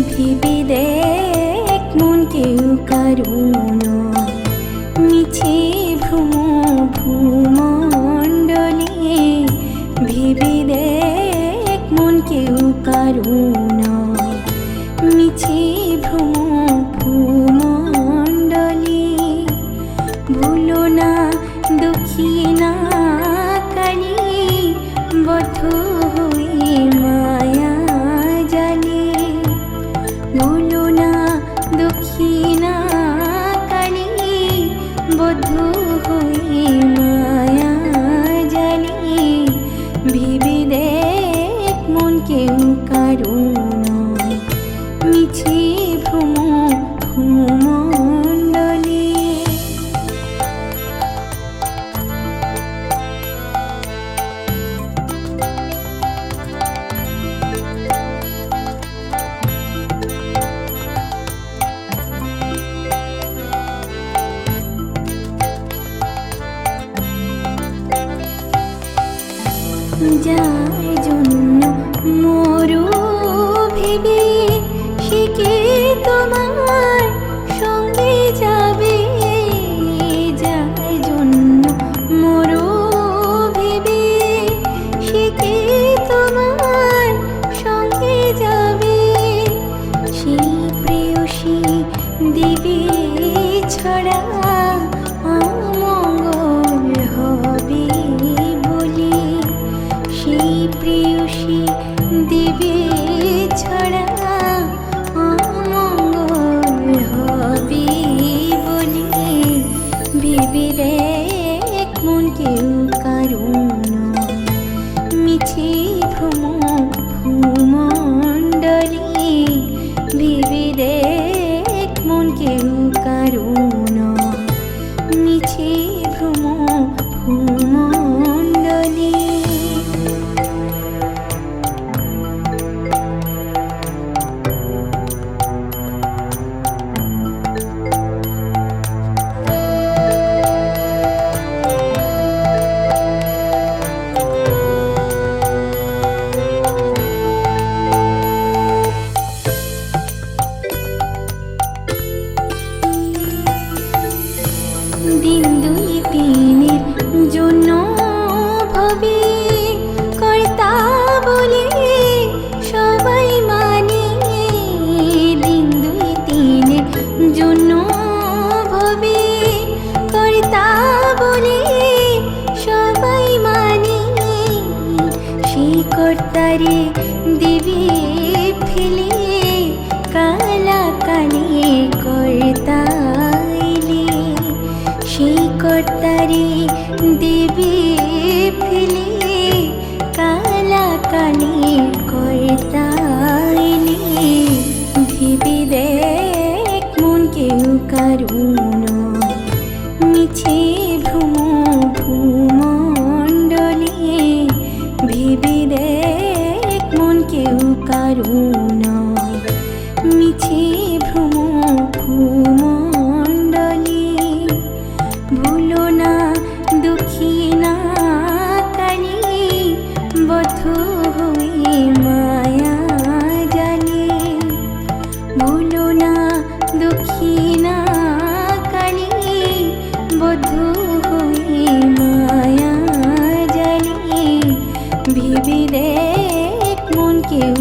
ভেবে দেখ মন কেউ কারো নয়, মিছে ভ্রম ভূমণ্ডলে। ভেবে দেখ মন কেউ কারো নয়, মিছে ভ্রম ভূমণ্ডলে। ভুলো না দক্ষিণা কালী, বদ্ধ হয়ে মায়া জালে। ভুলো না দক্ষিণা কালী, বদ্ধ হয়ে মায়া জালে। ভেবে দেখ মন কেউ কারো নয়, মিছে ভ্রম ভূমণ্ডলে। যার জন্য মরু ভেবে, সে কি তোমার সঙ্গে যাবে? যার জন্য মরু ভেবে, সে কি তোমার সঙ্গে যাবে? সেই প্রেয়সী দিবে ছড়া অমঙ্গল হবে বলে। সেই প্রেয়সী দিবে ছড়া অমঙ্গল হবে বলে। ভেবে দেখ মন কেউ কারো নয়, মিছে ভ্রম ভূমণ্ডলে। ভেবে দেখ মন কেউ কারো নয়, মিছে ভ্রম ভূমণ্ডলে। দিন দুই তিনের জন্য ভবে কর্তা বলে সবাই মানে। দিন দুই তিনের জন্য ভবে কর্তা বলে সবাই মানে। সেই কর্তারে দেবে ফেলে কালা কালে কর্তা এলে। সেই কর্তারে দেবে ফেলে কালা কালে কর্তা এলে। ভেবে দেখ মন কেউ কারো নয়, মিছে ভ্রম ভূমণ্ডলে। ভেবে দেখ মন কেউ কারো নয়, মিছে ভ্রম ভূমণ্ডলে। ভুলো না দক্ষিণা কালী, বদ্ধ হয়ে মায়া জালে। ভুলো না দক্ষিণা কালী, বদ্ধ হয়ে মায়া জালে। ভেবে দেখ মন কেউ